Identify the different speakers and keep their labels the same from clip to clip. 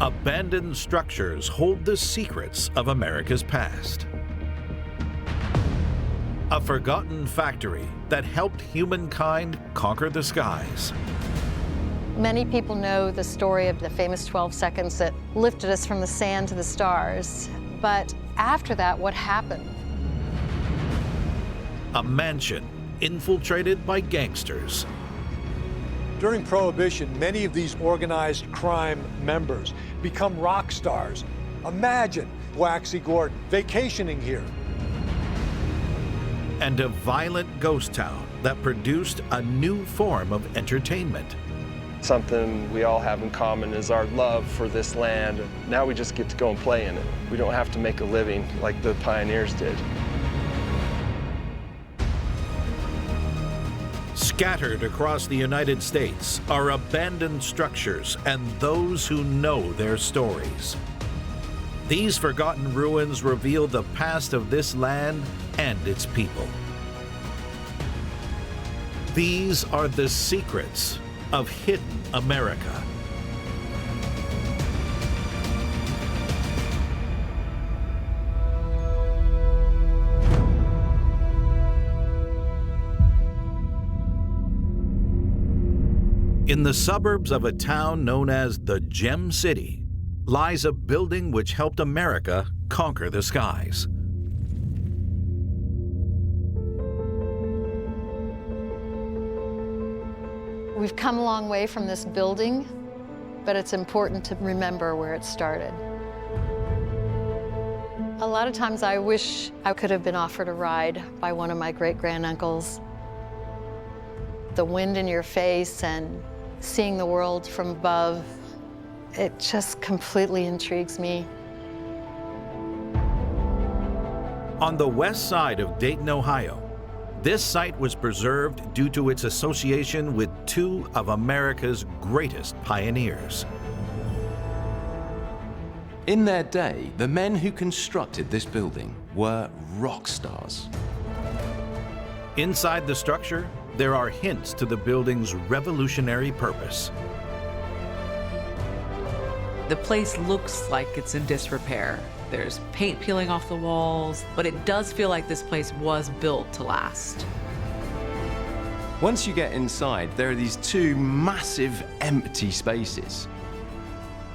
Speaker 1: Abandoned structures hold the secrets of America's past. A forgotten factory that helped humankind conquer the skies.
Speaker 2: Many people know the story of the famous 12 seconds that lifted us from the sand to the stars. But after that, what happened?
Speaker 1: A mansion infiltrated by gangsters.
Speaker 3: During Prohibition, many of these organized crime members become rock stars. Imagine Waxy Gordon vacationing here.
Speaker 1: And a violent ghost town that produced a new form of entertainment.
Speaker 4: Something we all have in common is our love for this land. Now we just get to go and play in it. We don't have to make a living like the pioneers did.
Speaker 1: Scattered across the United States are abandoned structures and those who know their stories. These forgotten ruins reveal the past of this land and its people. These are the secrets of hidden America. In the suburbs of a town known as the Gem City lies a building which helped America conquer the skies.
Speaker 2: We've come a long way from this building, but it's important to remember where it started. A lot of times I wish I could have been offered a ride by one of my great-granduncles. The wind in your face and seeing the world from above, it just completely intrigues me.
Speaker 1: On the west side of Dayton, Ohio, this site was preserved due to its association with two of America's greatest pioneers.
Speaker 5: In their day, the men who constructed this building were rock stars.
Speaker 1: Inside the structure, there are hints to the building's revolutionary purpose.
Speaker 6: The place looks like it's in disrepair. There's paint peeling off the walls, but it does feel like this place was built to last.
Speaker 5: Once you get inside, there are these two massive empty spaces.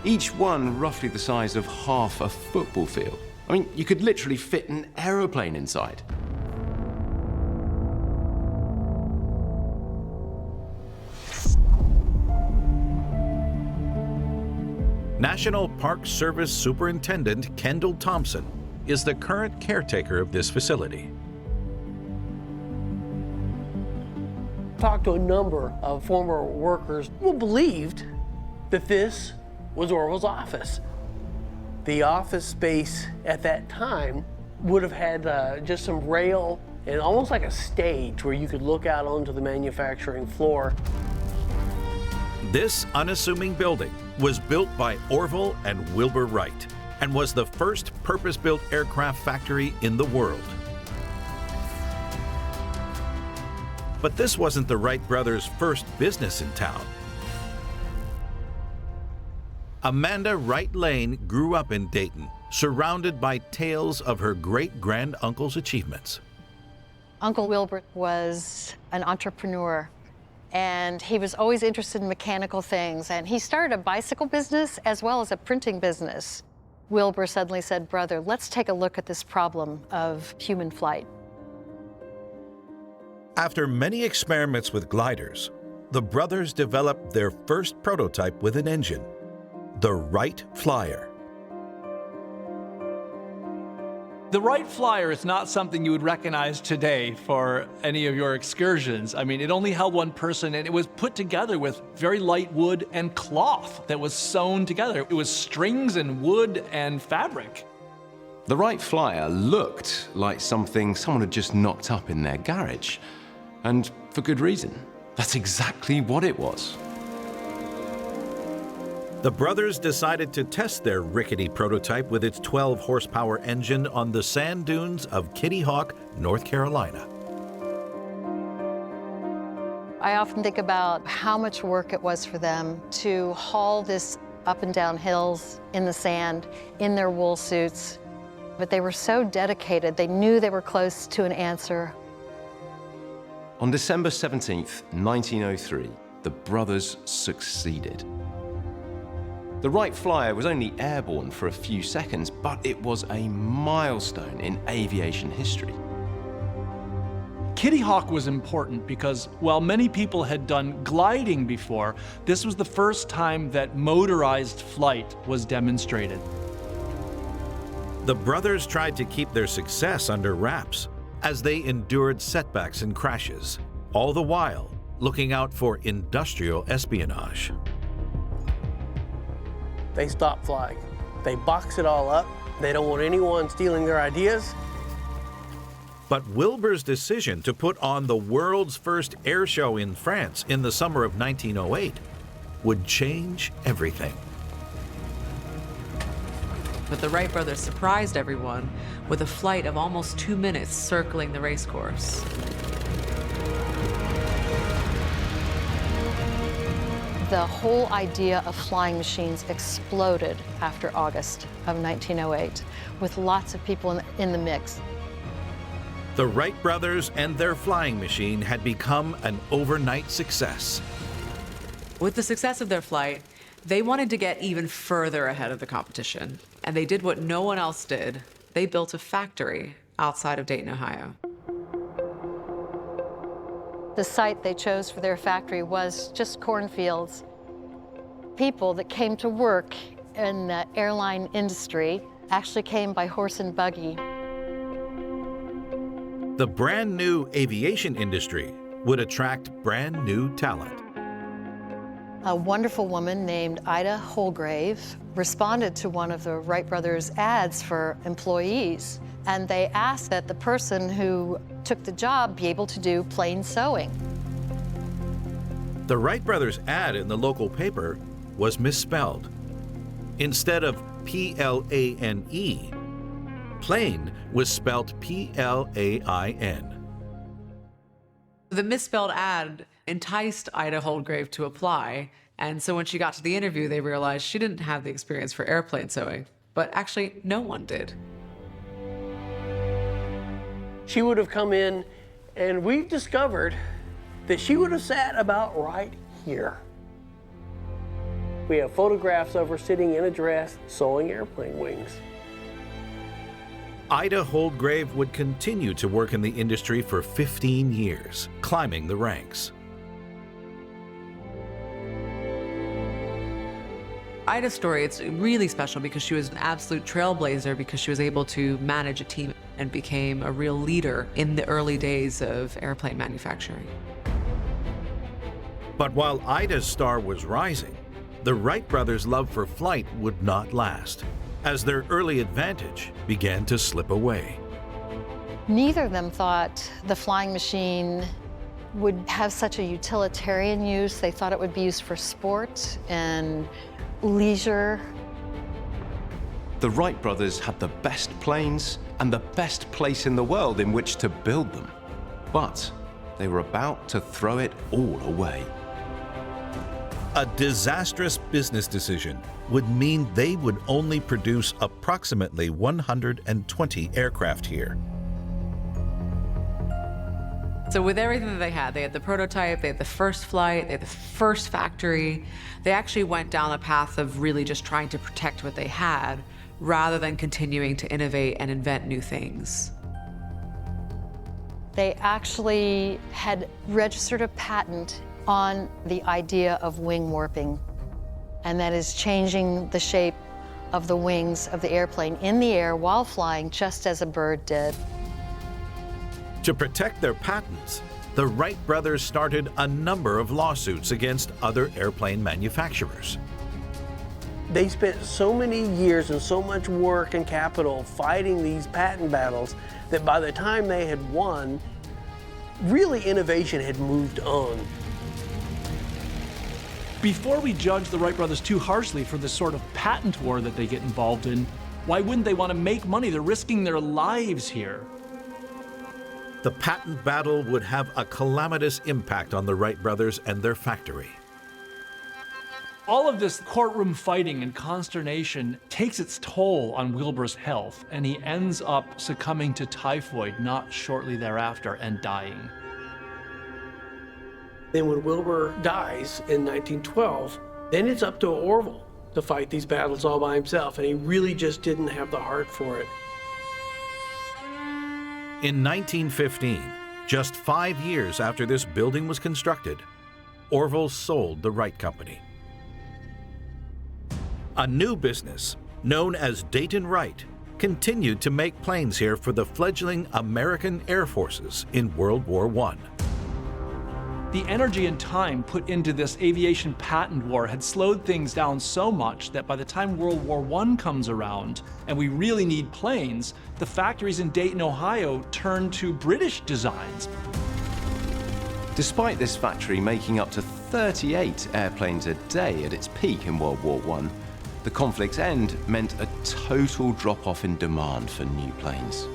Speaker 5: Each one roughly the size of half a football field. I mean, you could literally fit an aeroplane inside.
Speaker 1: National Park Service Superintendent Kendall Thompson is the current caretaker of this facility.
Speaker 7: Talked to a number of former workers who believed that this was Orville's office. The office space at that time would have had just some rail and almost like a stage where you could look out onto the manufacturing floor.
Speaker 1: This unassuming building was built by Orville and Wilbur Wright and was the first purpose-built aircraft factory in the world. But this wasn't the Wright brothers' first business in town. Amanda Wright Lane grew up in Dayton, surrounded by tales of her great-granduncle's achievements.
Speaker 2: Uncle Wilbur was an entrepreneur, and he was always interested in mechanical things, and he started a bicycle business as well as a printing business. Wilbur suddenly said, "Brother, let's take a look at this problem of human flight."
Speaker 1: After many experiments with gliders, the brothers developed their first prototype with an engine, the Wright Flyer.
Speaker 8: The Wright Flyer is not something you would recognize today for any of your excursions. I mean, it only held one person, and it was put together with very light wood and cloth that was sewn together. It was strings and wood and fabric.
Speaker 5: The Wright Flyer looked like something someone had just knocked up in their garage. And for good reason. That's exactly what it was.
Speaker 1: The brothers decided to test their rickety prototype with its 12-horsepower engine on the sand dunes of Kittyhawk, North Carolina.
Speaker 2: I often think about how much work it was for them to haul this up and down hills, in the sand, in their wool suits. But they were so dedicated, they knew they were close to an answer.
Speaker 5: On December 17th, 1903, the brothers succeeded. The Wright Flyer was only airborne for a few seconds, but it was a milestone in aviation history.
Speaker 8: Kittyhawk was important because while many people had done gliding before, this was the first time that motorized flight was demonstrated.
Speaker 1: The brothers tried to keep their success under wraps as they endured setbacks and crashes, all the while looking out for industrial espionage.
Speaker 7: They stop flying. They box it all up. They don't want anyone stealing their ideas.
Speaker 1: But Wilbur's decision to put on the world's first air show in France in the summer of 1908 would change everything.
Speaker 6: But the Wright brothers surprised everyone with a flight of almost 2 minutes circling the race course.
Speaker 2: The whole idea of flying machines exploded after August of 1908, with lots of people in the mix.
Speaker 1: The Wright brothers and their flying machine had become an overnight success.
Speaker 6: With the success of their flight, they wanted to get even further ahead of the competition. And they did what no one else did. They built a factory outside of Dayton, Ohio.
Speaker 2: The site they chose for their factory was just cornfields. People that came to work in the airline industry actually came by horse and buggy.
Speaker 1: The brand new aviation industry would attract brand new talent.
Speaker 2: A wonderful woman named Ida Holgrave responded to one of the Wright brothers' ads for employees, and they asked that the person who took the job be able to do plain sewing.
Speaker 1: The Wright brothers' ad in the local paper was misspelled. Instead of P-L-A-N-E, plain was spelt P-L-A-I-N.
Speaker 6: The misspelled ad enticed Ida Holgrave to apply, and so when she got to the interview, they realized she didn't have the experience for airplane sewing, but actually no one did.
Speaker 7: She would have come in, and we've discovered that she would have sat about right here. We have photographs of her sitting in a dress, sewing airplane wings.
Speaker 1: Ida Holgrave would continue to work in the industry for 15 years, climbing the ranks.
Speaker 6: Ida's story, it's really special because she was an absolute trailblazer because she was able to manage a team and became a real leader in the early days of airplane manufacturing.
Speaker 1: But while Ida's star was rising, the Wright brothers' love for flight would not last, as their early advantage began to slip away.
Speaker 2: Neither of them thought the flying machine would have such a utilitarian use. They thought it would be used for sport and leisure.
Speaker 5: The Wright brothers had the best planes and the best place in the world in which to build them. But they were about to throw it all away.
Speaker 1: A disastrous business decision would mean they would only produce approximately 120 aircraft here.
Speaker 6: So with everything that they had the prototype, they had the first flight, they had the first factory. They actually went down a path of really just trying to protect what they had rather than continuing to innovate and invent new things.
Speaker 2: They actually had registered a patent on the idea of wing warping, and that is changing the shape of the wings of the airplane in the air while flying, just as a bird did.
Speaker 1: To protect their patents, the Wright brothers started a number of lawsuits against other airplane manufacturers.
Speaker 7: They spent so many years and so much work and capital fighting these patent battles that by the time they had won, really innovation had moved on.
Speaker 8: Before we judge the Wright brothers too harshly for this sort of patent war that they get involved in, why wouldn't they want to make money? They're risking their lives here.
Speaker 1: The patent battle would have a calamitous impact on the Wright brothers and their factory.
Speaker 8: All of this courtroom fighting and consternation takes its toll on Wilbur's health, and he ends up succumbing to typhoid not shortly thereafter and dying.
Speaker 7: Then when Wilbur dies in 1912, then it's up to Orville to fight these battles all by himself, and he really just didn't have the heart for it.
Speaker 1: In 1915, just 5 years after this building was constructed, Orville sold the Wright Company. A new business, known as Dayton Wright, continued to make planes here for the fledgling American Air Forces in World War I.
Speaker 8: The energy and time put into this aviation patent war had slowed things down so much that by the time World War I comes around and we really need planes, the factories in Dayton, Ohio turn to British designs.
Speaker 5: Despite this factory making up to 38 airplanes a day at its peak in World War I, the conflict's end meant a total drop-off in demand for new planes.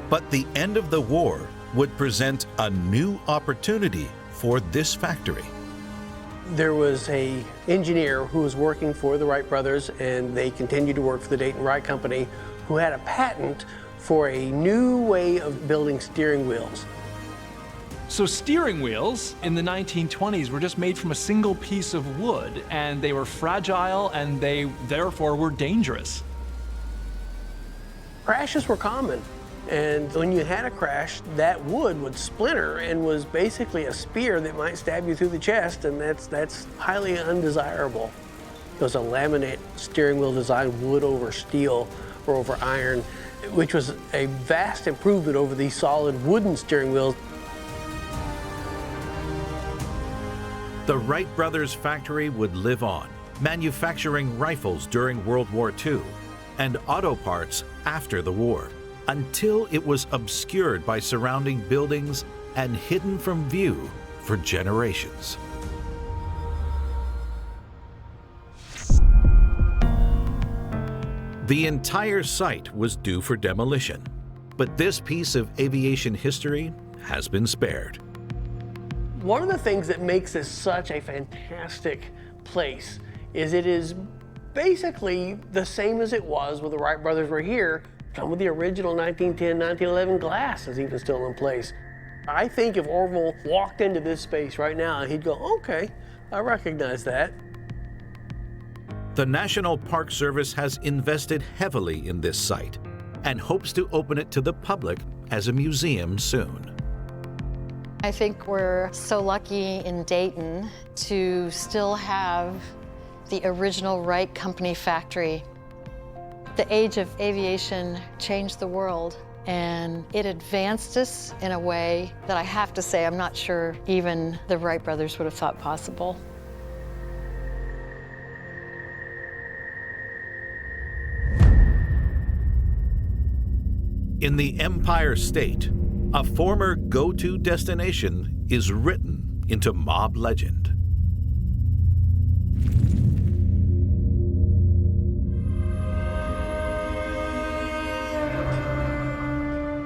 Speaker 1: But the end of the war would present a new opportunity for this factory.
Speaker 7: There was an engineer who was working for the Wright Brothers, and they continued to work for the Dayton Wright Company, who had a patent for a new way of building steering wheels.
Speaker 8: So steering wheels in the 1920s were just made from a single piece of wood, and they were fragile and they therefore were dangerous.
Speaker 7: Crashes were common, and when you had a crash, that wood would splinter and was basically a spear that might stab you through the chest, and that's highly undesirable. It was a laminate steering wheel design, wood over steel or over iron, which was a vast improvement over these solid wooden steering wheels.
Speaker 1: The Wright Brothers factory would live on, manufacturing rifles during World War II and auto parts after the war, until it was obscured by surrounding buildings and hidden from view for generations. The entire site was due for demolition, but this piece of aviation history has been spared.
Speaker 7: One of the things that makes this such a fantastic place is it is basically the same as it was when the Wright Brothers were here. Some of the original 1910, 1911 glass is even still in place. I think if Orville walked into this space right now, he'd go, okay, I recognize that.
Speaker 1: The National Park Service has invested heavily in this site and hopes to open it to the public as a museum soon.
Speaker 2: I think we're so lucky in Dayton to still have the original Wright Company factory. The age of aviation changed the world, and it advanced us in a way that I have to say I'm not sure even the Wright brothers would have thought possible.
Speaker 1: In the Empire State, a former go-to destination is written into mob legend.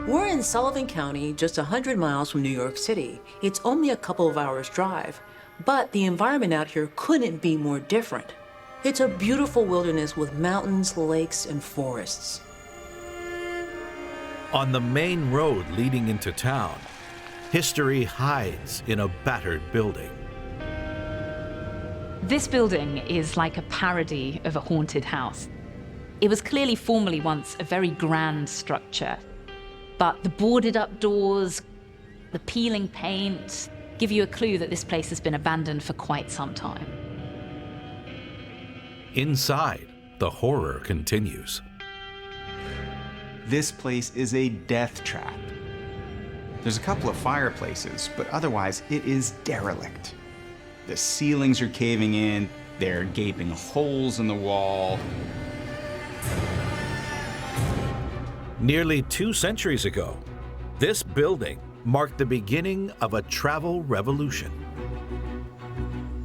Speaker 9: We're in Sullivan County, just 100 miles from New York City. It's only a couple of hours' drive, but the environment out here couldn't be more different. It's a beautiful wilderness with mountains, lakes, and forests.
Speaker 1: On the main road leading into town, history hides in a battered building.
Speaker 10: This building is like a parody of a haunted house. It was clearly formerly once a very grand structure, but the boarded up doors, the peeling paint, give you a clue that this place has been abandoned for quite some time.
Speaker 1: Inside, the horror continues.
Speaker 11: This place is a death trap. There's a couple of fireplaces, but otherwise it is derelict. The ceilings are caving in, there are gaping holes in the wall.
Speaker 1: Nearly 2 centuries ago, this building marked the beginning of a travel revolution.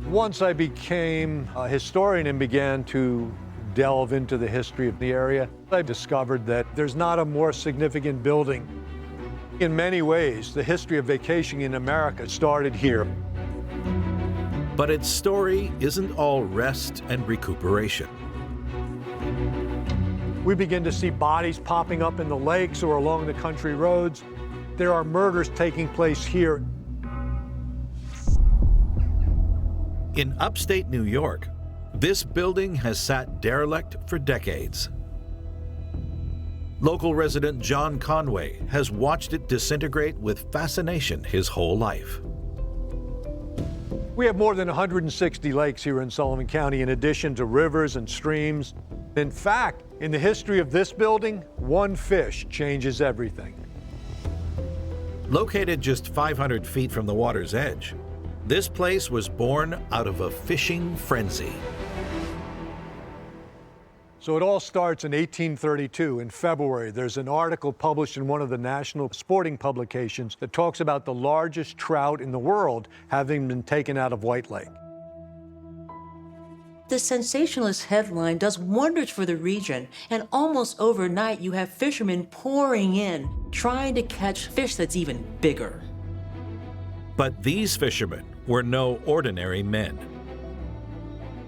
Speaker 3: Once I became a historian and began to delve into the history of the area, I discovered that there's not a more significant building. In many ways, the history of vacationing in America started here.
Speaker 1: But its story isn't all rest and recuperation.
Speaker 3: We begin to see bodies popping up in the lakes or along the country roads. There are murders taking place here.
Speaker 1: In upstate New York, this building has sat derelict for decades. Local resident John Conway has watched it disintegrate with fascination his whole life.
Speaker 3: We have more than 160 lakes here in Sullivan County, in addition to rivers and streams. In fact, in the history of this building, one fish changes everything.
Speaker 1: Located just 500 feet from the water's edge, this place was born out of a fishing frenzy.
Speaker 3: So it all starts in 1832. In February, there's an article published in one of the national sporting publications that talks about the largest trout in the world having been taken out of White Lake.
Speaker 9: The sensationalist headline does wonders for the region, and almost overnight you have fishermen pouring in, trying to catch fish that's even bigger.
Speaker 1: But these fishermen were no ordinary men.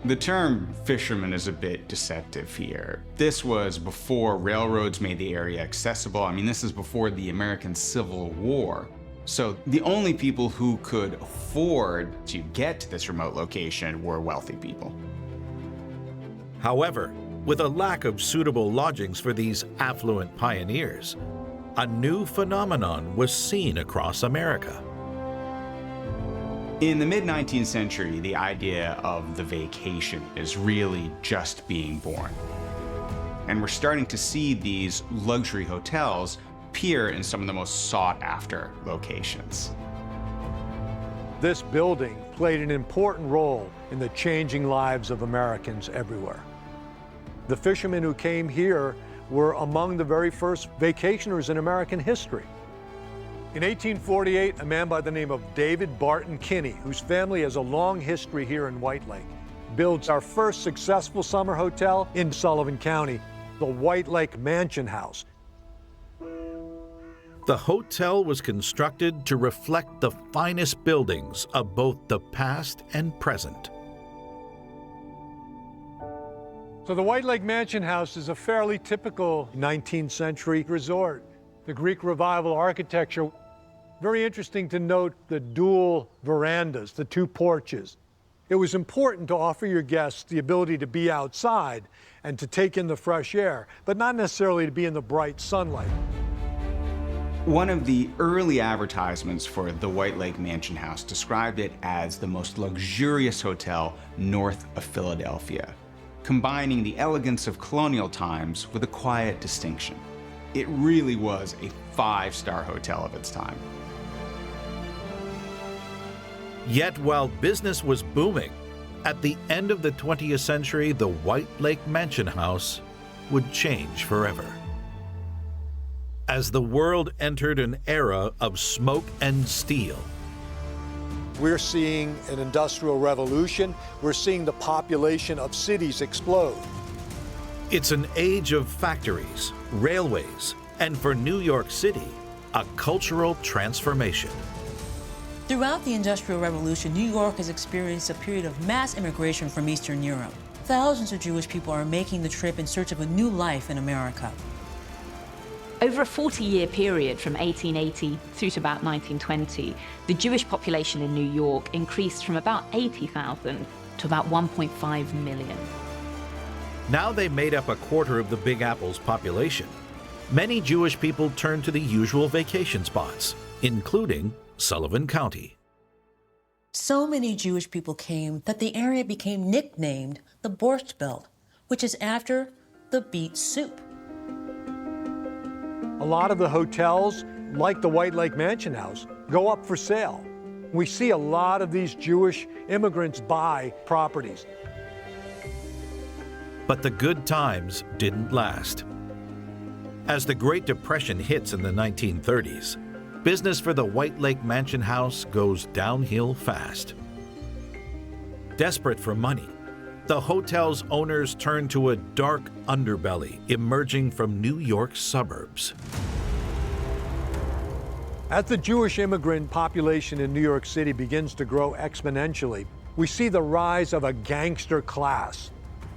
Speaker 11: The term fisherman is a bit deceptive here. This was before railroads made the area accessible. I mean, this is before the American Civil War. So the only people who could afford to get to this remote location were wealthy people.
Speaker 1: However, with a lack of suitable lodgings for these affluent pioneers, a new phenomenon was seen across America.
Speaker 11: In the mid-19th century, the idea of the vacation is really just being born. And we're starting to see these luxury hotels appear in some of the most sought-after locations.
Speaker 3: This building played an important role in the changing lives of Americans everywhere. The fishermen who came here were among the very first vacationers in American history. In 1848, a man by the name of David Barton Kinney, whose family has a long history here in White Lake, builds our first successful summer hotel in Sullivan County, the White Lake Mansion House.
Speaker 1: The hotel was constructed to reflect the finest buildings of both the past and present.
Speaker 3: So the White Lake Mansion House is a fairly typical 19th century resort. The Greek Revival architecture. Very interesting to note the dual verandas, the two porches. It was important to offer your guests the ability to be outside and to take in the fresh air, but not necessarily to be in the bright sunlight.
Speaker 11: One of the early advertisements for the White Lake Mansion House described it as the most luxurious hotel north of Philadelphia, combining the elegance of colonial times with a quiet distinction. It really was a five-star hotel of its time.
Speaker 1: Yet while business was booming, at the end of the 20th century, the White Lake Mansion House would change forever. As the world entered an era of smoke and steel,
Speaker 3: We're seeing an industrial revolution. We're seeing the population of cities explode.
Speaker 1: it's an age of factories, railways, and for New York City, a cultural transformation.
Speaker 9: Throughout the Industrial Revolution, New York has experienced a period of mass immigration from Eastern Europe. Thousands of Jewish people are making the trip in search of a new life in America.
Speaker 10: Over a 40-year period from 1880 through to about 1920, the Jewish population in New York increased from about 80,000 to about 1.5 million.
Speaker 1: Now they made up a quarter of the Big Apple's population. Many Jewish people turned to the usual vacation spots, including Sullivan County.
Speaker 9: So many Jewish people came that the area became nicknamed the Borscht Belt, which is after the beet soup.
Speaker 3: A lot of the hotels, like the White Lake Mansion House, go up for sale. We see a lot of these Jewish immigrants buy properties.
Speaker 1: But the good times didn't last. As the Great Depression hits in the 1930s, business for the White Lake Mansion House goes downhill fast. Desperate for money, the hotel's owners turn to a dark underbelly emerging from New York's suburbs.
Speaker 3: As the Jewish immigrant population in New York City begins to grow exponentially, we see the rise of a gangster class.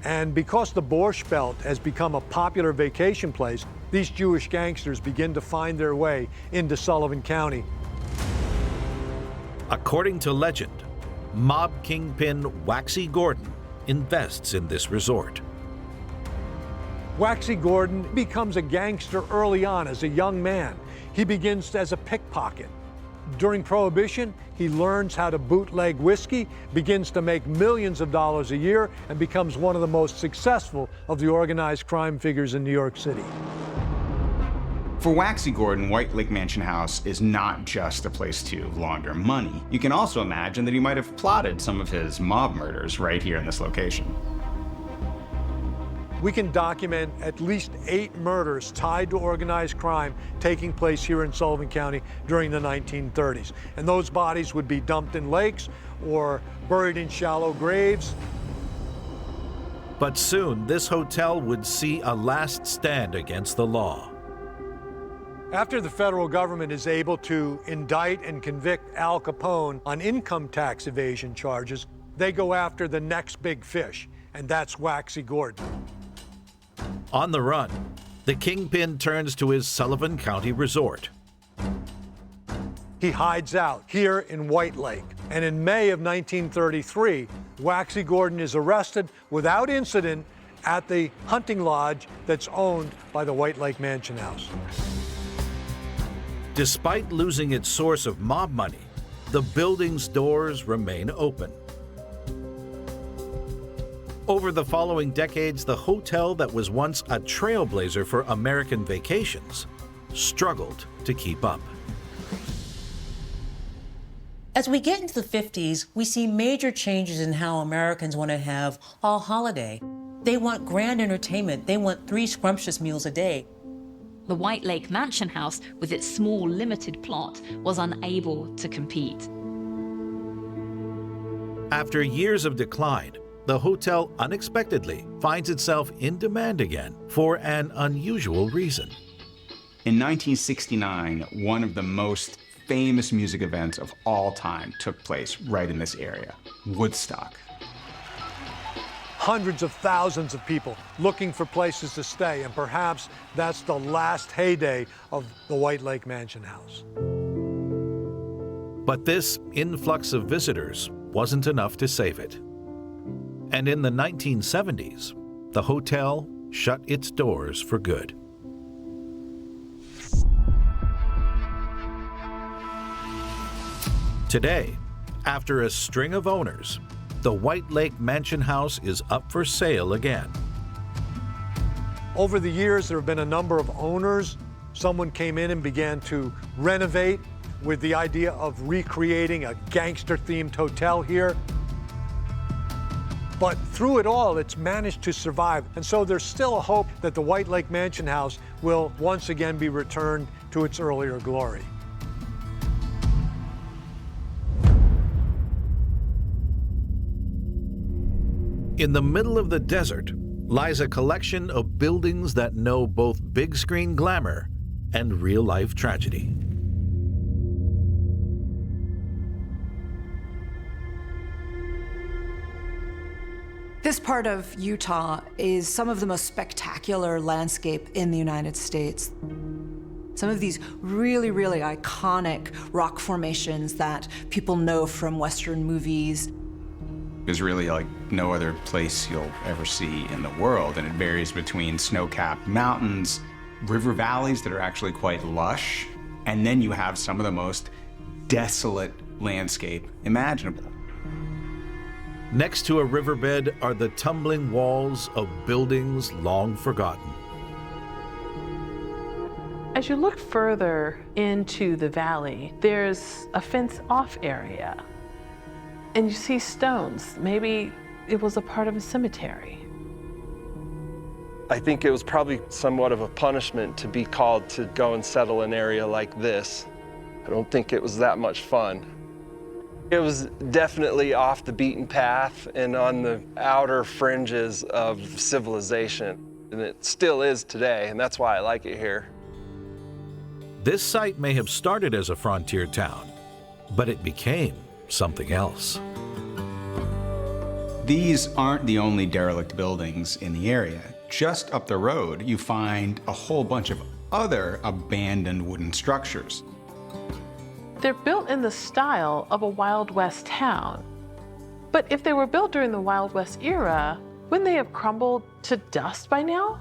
Speaker 3: And because the Borscht Belt has become a popular vacation place, these Jewish gangsters begin to find their way into Sullivan County.
Speaker 1: According to legend, mob kingpin Waxy Gordon invests in this resort.
Speaker 3: Waxy Gordon becomes a gangster early on as a young man. He begins as a pickpocket. During Prohibition, he learns how to bootleg whiskey, begins to make millions of dollars a year, and becomes one of the most successful of the organized crime figures in New York City.
Speaker 11: For Waxy Gordon, White Lake Mansion House is not just a place to launder money. You can also imagine that he might have plotted some of his mob murders right here in this location.
Speaker 3: We can document at least 8 murders tied to organized crime taking place here in Sullivan County during the 1930s. And those bodies would be dumped in lakes or buried in shallow graves.
Speaker 1: But soon, this hotel would see a last stand against the law.
Speaker 3: After the federal government is able to indict and convict Al Capone on income tax evasion charges, they go after the next big fish, and that's Waxy Gordon.
Speaker 1: On the run, the kingpin turns to his Sullivan County resort.
Speaker 3: He hides out here in White Lake, and in May of 1933, Waxy Gordon is arrested without incident at the hunting lodge that's owned by the White Lake Mansion House.
Speaker 1: Despite losing its source of mob money, the building's doors remain open. Over the following decades, the hotel that was once a trailblazer for American vacations struggled to keep up.
Speaker 9: As we get into the 50s, we see major changes in how Americans want to have a holiday. They want grand entertainment. They want 3 scrumptious meals a day.
Speaker 10: The White Lake Mansion House, with its small, limited plot, was unable to compete.
Speaker 1: After years of decline, the hotel unexpectedly finds itself in demand again for an unusual reason.
Speaker 11: In 1969, one of the most famous music events of all time took place right in this area, Woodstock.
Speaker 3: Hundreds of thousands of people looking for places to stay, and perhaps that's the last heyday of the White Lake Mansion House.
Speaker 1: But this influx of visitors wasn't enough to save it. And in the 1970s, the hotel shut its doors for good. Today, after a string of owners, the White Lake Mansion House is up for sale again.
Speaker 3: Over the years, there have been a number of owners. Someone came in and began to renovate with the idea of recreating a gangster-themed hotel here. But through it all, it's managed to survive. And so there's still a hope that the White Lake Mansion House will once again be returned to its earlier glory.
Speaker 1: In the middle of the desert lies a collection of buildings that know both big screen glamour and real-life tragedy.
Speaker 12: This part of Utah is some of the most spectacular landscape in the United States. Some of these really, really iconic rock formations that people know from Western movies.
Speaker 11: There's really like no other place you'll ever see in the world, and it varies between snow-capped mountains, river valleys that are actually quite lush, and then you have some of the most desolate landscape imaginable.
Speaker 1: Next to a riverbed are the tumbling walls of buildings long forgotten.
Speaker 13: As you look further into the valley, there's a fenced-off area. And you see stones. Maybe it was a part of a cemetery.
Speaker 4: I think it was probably somewhat of a punishment to be called to go and settle an area like this. I don't think it was that much fun. It was definitely off the beaten path and on the outer fringes of civilization. And it still is today, and that's why I like it here.
Speaker 1: This site may have started as a frontier town, but it became something else.
Speaker 11: These aren't the only derelict buildings in the area. Just up the road, you find a whole bunch of other abandoned wooden structures.
Speaker 13: They're built in the style of a Wild West town. But if they were built during the Wild West era, wouldn't they have crumbled to dust by now?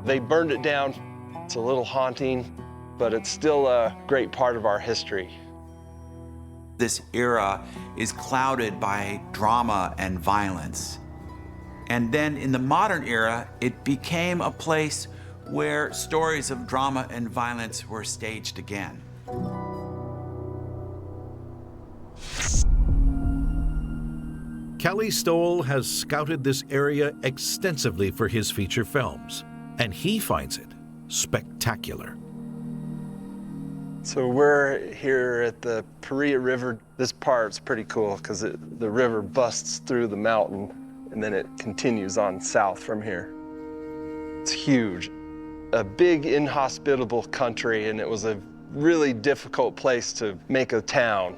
Speaker 4: They burned it down. It's a little haunting, but it's still a great part of our history.
Speaker 14: This era is clouded by drama and violence. And then in the modern era, it became a place where stories of drama and violence were staged again.
Speaker 1: Kelly Stoll has scouted this area extensively for his feature films, and he finds it spectacular.
Speaker 4: So we're here at the Paria River. This part's pretty cool because the river busts through the mountain and then it continues on south from here. It's huge. A big inhospitable country, and it was a really difficult place to make a town.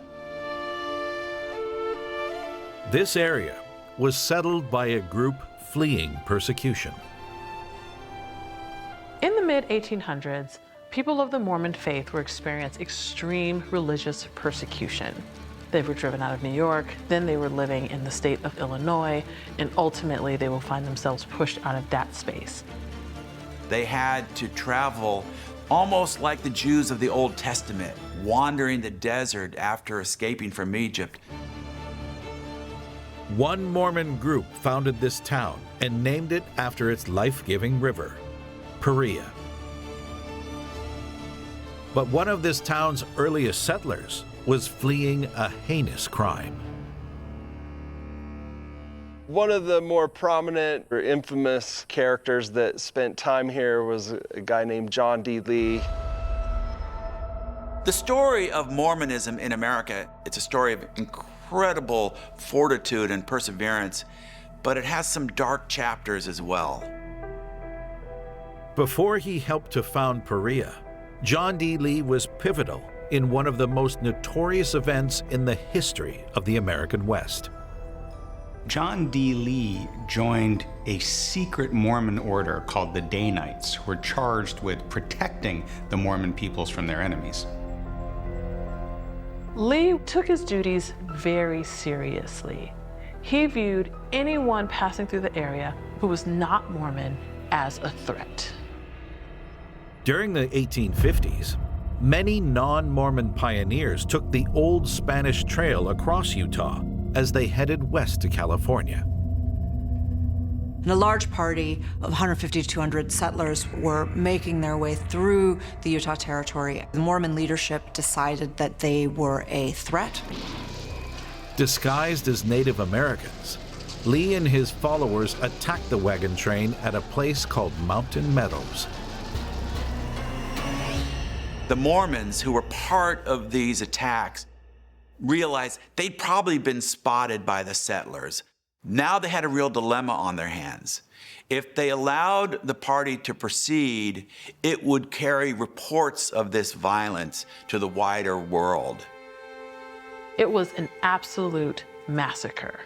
Speaker 1: This area was settled by a group fleeing persecution.
Speaker 13: In the mid-1800s, people of the Mormon faith were experiencing extreme religious persecution. They were driven out of New York, then they were living in the state of Illinois, and ultimately they will find themselves pushed out of that space.
Speaker 14: They had to travel almost like the Jews of the Old Testament, wandering the desert after escaping from Egypt.
Speaker 1: One Mormon group founded this town and named it after its life-giving river, Paria. But one of this town's earliest settlers was fleeing a heinous crime.
Speaker 4: One of the more prominent or infamous characters that spent time here was a guy named John D. Lee.
Speaker 14: The story of Mormonism in America, it's a story of incredible fortitude and perseverance, but it has some dark chapters as well.
Speaker 1: Before he helped to found Paria, John D. Lee was pivotal in one of the most notorious events in the history of the American West.
Speaker 11: John D. Lee joined a secret Mormon order called the Daynites, who were charged with protecting the Mormon peoples from their enemies.
Speaker 13: Lee took his duties very seriously. He viewed anyone passing through the area who was not Mormon as a threat.
Speaker 1: During the 1850s, many non-Mormon pioneers took the old Spanish Trail across Utah as they headed west to California.
Speaker 12: And a large party of 150 to 200 settlers were making their way through the Utah Territory. The Mormon leadership decided that they were a threat.
Speaker 1: Disguised as Native Americans, Lee and his followers attacked the wagon train at a place called Mountain Meadows.
Speaker 14: The Mormons who were part of these attacks realized they'd probably been spotted by the settlers. Now they had a real dilemma on their hands. If they allowed the party to proceed, it would carry reports of this violence to the wider world.
Speaker 13: It was an absolute massacre.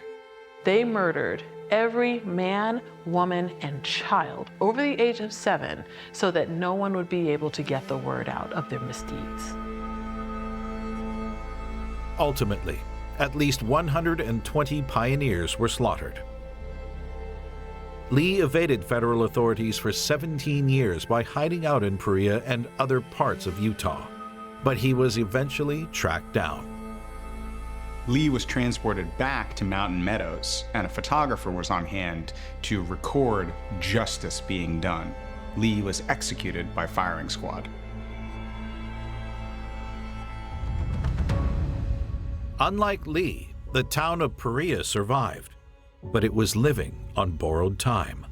Speaker 13: They murdered every man, woman, and child over the age of 7 so that no one would be able to get the word out of their misdeeds.
Speaker 1: Ultimately, at least 120 pioneers were slaughtered. Lee evaded federal authorities for 17 years by hiding out in Paria and other parts of Utah, but he was eventually tracked down.
Speaker 11: Lee was transported back to Mountain Meadows, and a photographer was on hand to record justice being done. Lee was executed by firing squad.
Speaker 1: Unlike Lee, the town of Paria survived, but it was living on borrowed time.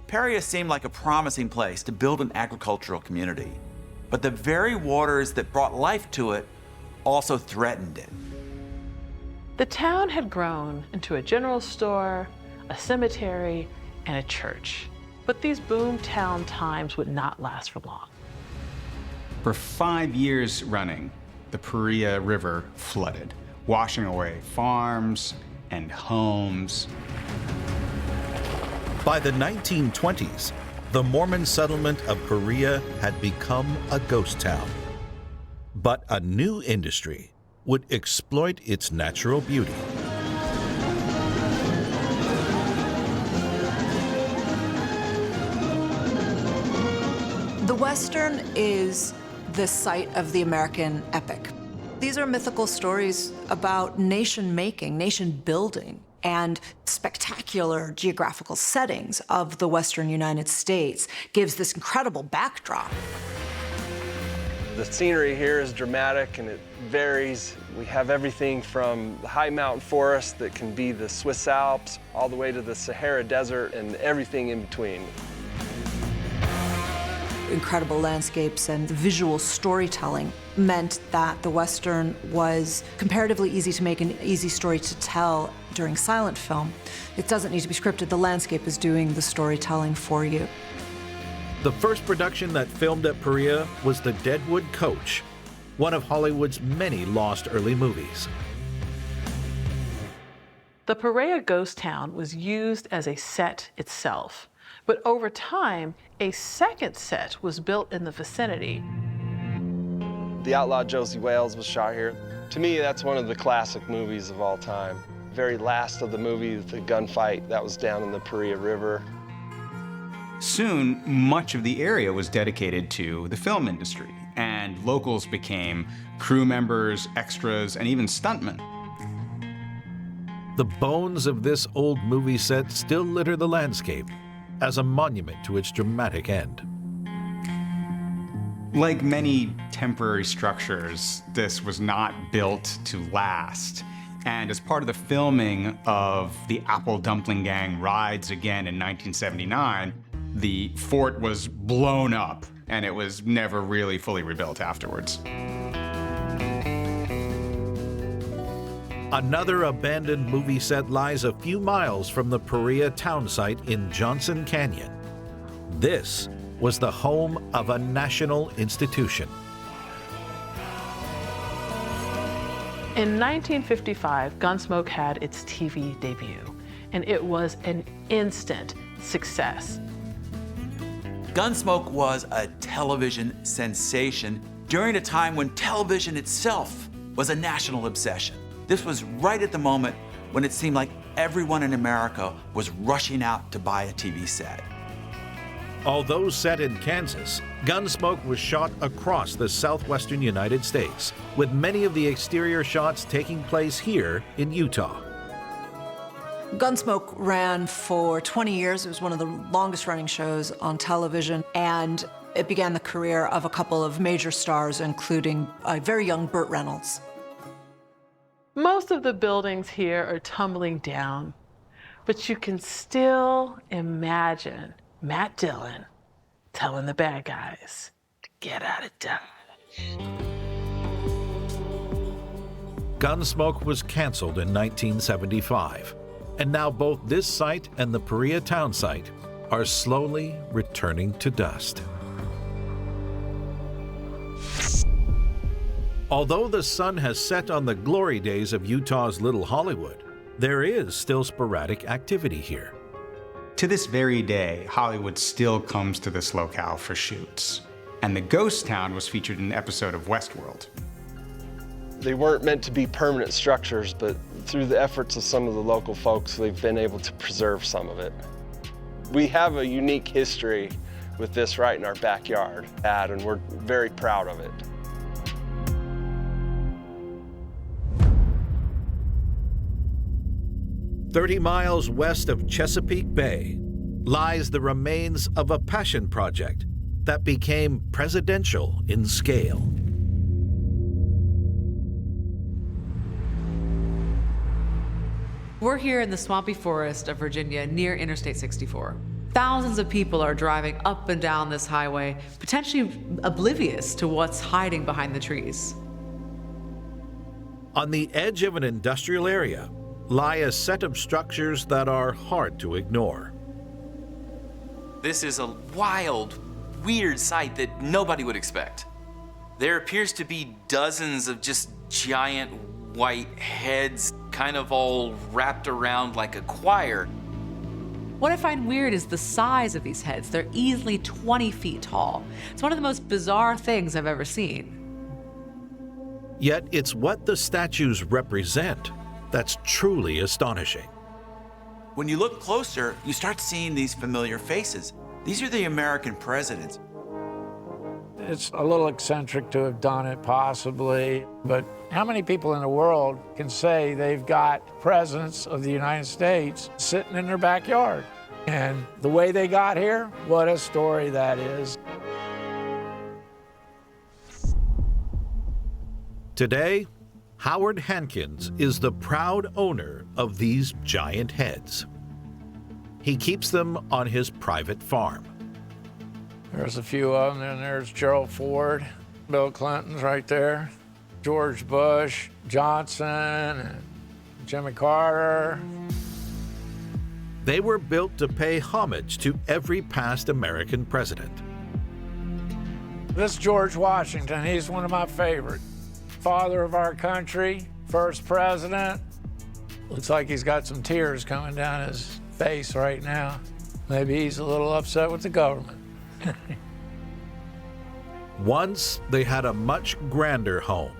Speaker 14: Paria seemed like a promising place to build an agricultural community, but the very waters that brought life to it also threatened it.
Speaker 13: The town had grown into a general store, a cemetery, and a church. But these boomtown times would not last for long.
Speaker 11: For 5 years running, the Paria River flooded. washing away farms and homes.
Speaker 1: By the 1920s, the Mormon settlement of Perea had become a ghost town. But a new industry would exploit its natural beauty.
Speaker 12: The Western is the site of the American epic. These are mythical stories about nation-making, nation-building, and spectacular geographical settings of the Western United States gives this incredible backdrop.
Speaker 4: The scenery here is dramatic and it varies. We have everything from the high mountain forest that can be the Swiss Alps, all the way to the Sahara Desert and everything in between.
Speaker 12: Incredible landscapes and visual storytelling meant that the Western was comparatively easy to make, an easy story to tell during silent film. It doesn't need to be scripted. The landscape is doing the storytelling for you.
Speaker 1: The first production that filmed at Perea was The Deadwood Coach, one of Hollywood's many lost early movies.
Speaker 13: The Perea ghost town was used as a set itself, but over time, a second set was built in the vicinity.
Speaker 4: The Outlaw Josie Wales was shot here. To me, that's one of the classic movies of all time. Very last of the movie, the gunfight, that was down in the Perea River.
Speaker 11: Soon, much of the area was dedicated to the film industry, and locals became crew members, extras, and even stuntmen.
Speaker 1: The bones of this old movie set still litter the landscape as a monument to its dramatic end.
Speaker 11: Like many temporary structures, this was not built to last. And as part of the filming of The Apple Dumpling Gang Rides Again in 1979, the fort was blown up, and it was never really fully rebuilt afterwards.
Speaker 1: Another abandoned movie set lies a few miles from the Perea town site in Johnson Canyon. This was the home of a national institution.
Speaker 13: In 1955, Gunsmoke had its TV debut, and it was an instant success.
Speaker 14: Gunsmoke was a television sensation during a time when television itself was a national obsession. This was right at the moment when it seemed like everyone in America was rushing out to buy a TV set.
Speaker 1: Although set in Kansas, Gunsmoke was shot across the southwestern United States, with many of the exterior shots taking place here in Utah.
Speaker 12: Gunsmoke ran for 20 years. It was one of the longest running shows on television, and it began the career of a couple of major stars, including a very young Burt Reynolds.
Speaker 13: Most of the buildings here are tumbling down, but you can still imagine Matt Dillon telling the bad guys to get out of Dodge.
Speaker 1: Gunsmoke was canceled in 1975, and now both this site and the Perea town site are slowly returning to dust. Although the sun has set on the glory days of Utah's Little Hollywood, there is still sporadic activity here.
Speaker 11: To this very day, Hollywood still comes to this locale for shoots. And the ghost town was featured in an episode of Westworld.
Speaker 4: They weren't meant to be permanent structures, but through the efforts of some of the local folks, they've been able to preserve some of it. We have a unique history with this right in our backyard, and we're very proud of it.
Speaker 1: 30 miles west of Chesapeake Bay lies the remains of a passion project that became presidential in scale.
Speaker 6: We're here in the swampy forest of Virginia near Interstate 64. Thousands of people are driving up and down this highway, potentially oblivious to what's hiding behind the trees.
Speaker 1: On the edge of an industrial area lie a set of structures that are hard to ignore.
Speaker 15: This is a wild, weird sight that nobody would expect. There appears to be dozens of just giant white heads kind of all wrapped around like a choir.
Speaker 6: What I find weird is the size of these heads. They're easily 20 feet tall. It's one of the most bizarre things I've ever seen.
Speaker 1: Yet it's what the statues represent that's truly astonishing.
Speaker 14: When you look closer, you start seeing these familiar faces. These are the American presidents.
Speaker 16: It's a little eccentric to have done it, possibly, but how many people in the world can say they've got presidents of the United States sitting in their backyard? And the way they got here, what a story that is.
Speaker 1: Today, Howard Hankins is the proud owner of these giant heads. He keeps them on his private farm.
Speaker 16: There's a few of them, and there's Gerald Ford, Bill Clinton's right there, George Bush, Johnson, and Jimmy Carter.
Speaker 1: They were built to pay homage to every past American president.
Speaker 16: This is George Washington. He's one of my favorites. Father of our country, first president. Looks like he's got some tears coming down his face right now. Maybe he's a little upset with the government.
Speaker 1: Once they had a much grander home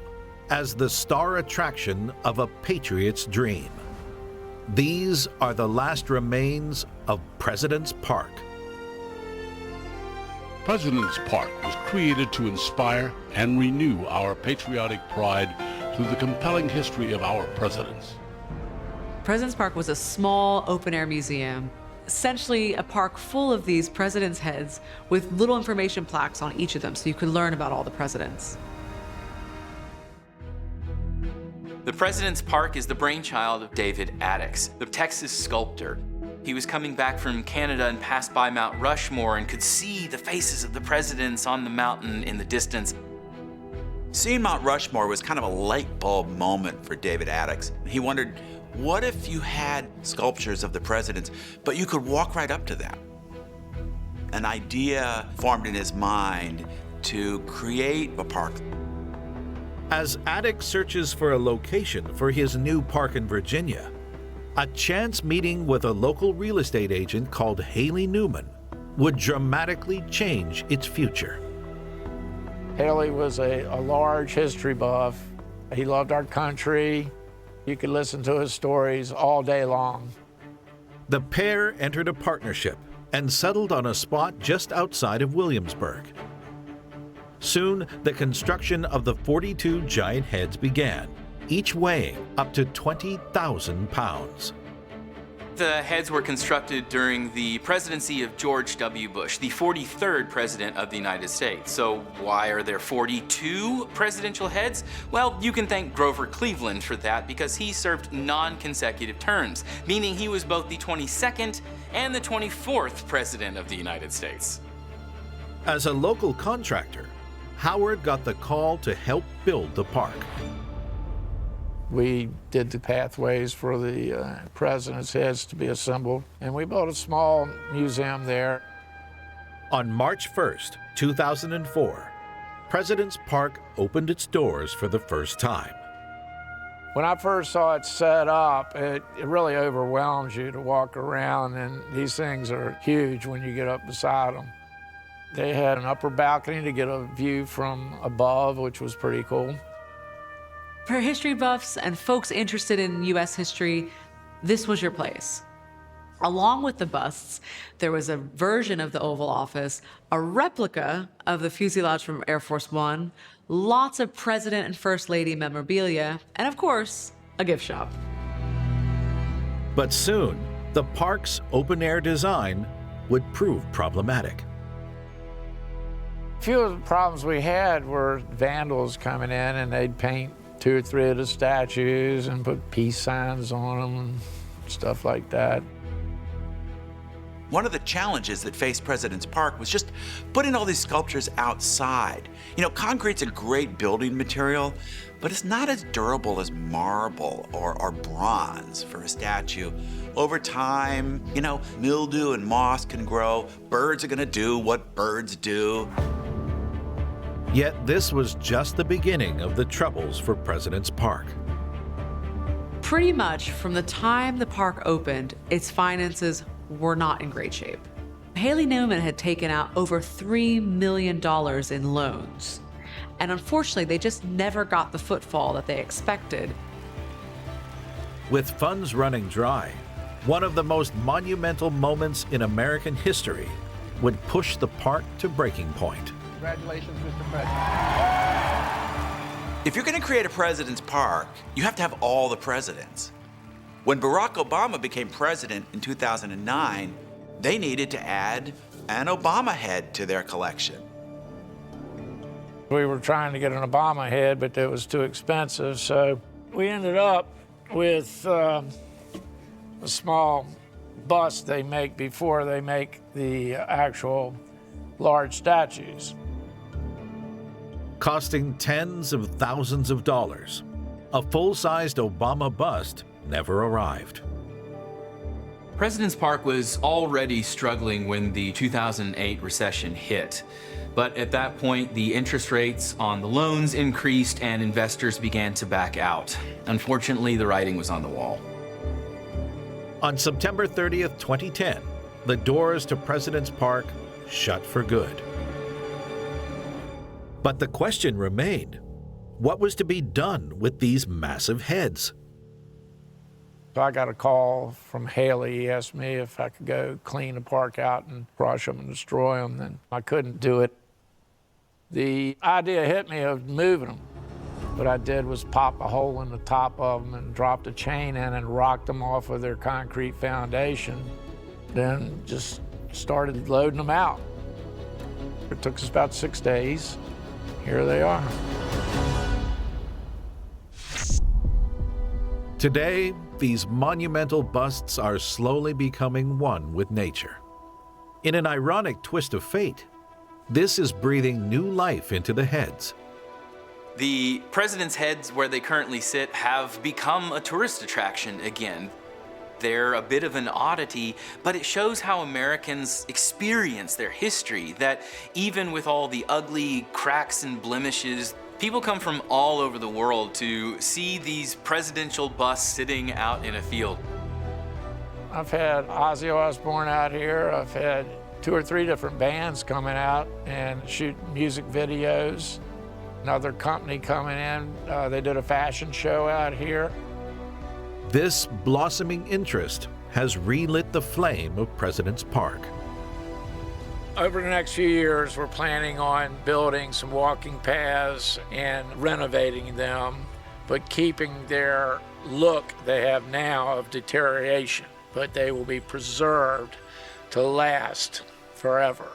Speaker 1: as the star attraction of a patriot's dream. These are the last remains of President's Park.
Speaker 17: President's Park was created to inspire and renew our patriotic pride through the compelling history of our presidents.
Speaker 6: President's Park was a small open-air museum, essentially a park full of these presidents' heads with little information plaques on each of them so you could learn about all the presidents.
Speaker 15: The President's Park is the brainchild of David Addix, the Texas sculptor. He was coming back from Canada and passed by Mount Rushmore and could see the faces of the presidents on the mountain in the distance.
Speaker 14: Seeing Mount Rushmore was kind of a light bulb moment for David Addix. He wondered, what if you had sculptures of the presidents, but you could walk right up to them? An idea formed in his mind to create a park.
Speaker 1: As Addix searches for a location for his new park in Virginia, a chance meeting with a local real estate agent called Haley Newman would dramatically change its future.
Speaker 16: Haley was a large history buff. He loved our country. You could listen to his stories all day long.
Speaker 1: The pair entered a partnership and settled on a spot just outside of Williamsburg. Soon, the construction of the 42 giant heads began, each weighing up to 20,000 pounds.
Speaker 15: The heads were constructed during the presidency of George W. Bush, the 43rd president of the United States. So why are there 42 presidential heads? Well, you can thank Grover Cleveland for that because he served non-consecutive terms, meaning he was both the 22nd and the 24th president of the United States.
Speaker 1: As a local contractor, Howard got the call to help build the park.
Speaker 16: We did the pathways for the president's heads to be assembled, and we built a small museum there.
Speaker 1: On March 1st, 2004, President's Park opened its doors for the first time.
Speaker 16: When I first saw it set up, it really overwhelms you to walk around, and these things are huge when you get up beside them. They had an upper balcony to get a view from above, which was pretty cool.
Speaker 6: For history buffs and folks interested in U.S. history, this was your place. Along with the busts, there was a version of the Oval Office, a replica of the fuselage from Air Force One, lots of President and First Lady memorabilia, and of course, a gift shop.
Speaker 1: But soon, the park's open-air design would prove problematic.
Speaker 16: A few of the problems we had were vandals coming in, and they'd paint 2 or 3 of the statues and put peace signs on them and stuff like that.
Speaker 14: One of the challenges that faced President's Park was just putting all these sculptures outside. You know, concrete's a great building material, but it's not as durable as marble or bronze for a statue. Over time, you know, mildew and moss can grow. Birds are gonna do what birds do.
Speaker 1: Yet this was just the beginning of the troubles for President's Park.
Speaker 6: Pretty much from the time the park opened, its finances were not in great shape. Haley Newman had taken out over $3 million in loans. And unfortunately, they just never got the footfall that they expected.
Speaker 1: With funds running dry, one of the most monumental moments in American history would push the park to breaking point.
Speaker 16: Congratulations, Mr. President.
Speaker 14: If you're going to create a president's park, you have to have all the presidents. When Barack Obama became president in 2009, they needed to add an Obama head to their collection.
Speaker 16: We were trying to get an Obama head, but it was too expensive, so we ended up with a small bust they make before they make the actual large statues.
Speaker 1: Costing tens of thousands of dollars, a full-sized Obama bust never arrived.
Speaker 15: President's Park was already struggling when the 2008 recession hit. But at that point, the interest rates on the loans increased and investors began to back out. Unfortunately, the writing was on the wall.
Speaker 1: On September 30th, 2010, the doors to President's Park shut for good. But the question remained, what was to be done with these massive heads?
Speaker 16: So I got a call from Haley. He asked me if I could go clean the park out and crush them and destroy them, and I couldn't do it. The idea hit me of moving them. What I did was pop a hole in the top of them and dropped a chain in and rocked them off of their concrete foundation. Then just started loading them out. It took us about 6 days. Here they are.
Speaker 1: Today, these monumental busts are slowly becoming one with nature. In an ironic twist of fate, this is breathing new life into the heads.
Speaker 15: The president's heads where they currently sit have become a tourist attraction again. They're a bit of an oddity, but it shows how Americans experience their history, that even with all the ugly cracks and blemishes, people come from all over the world to see these presidential busts sitting out in a field.
Speaker 16: I've had Ozzy Osbourne out here. I've had 2 or 3 different bands coming out and shoot music videos. Another company coming in, they did a fashion show out here.
Speaker 1: This blossoming interest has relit the flame of President's Park.
Speaker 16: Over the next few years, we're planning on building some walking paths and renovating them, but keeping their look they have now of deterioration, but they will be preserved to last forever.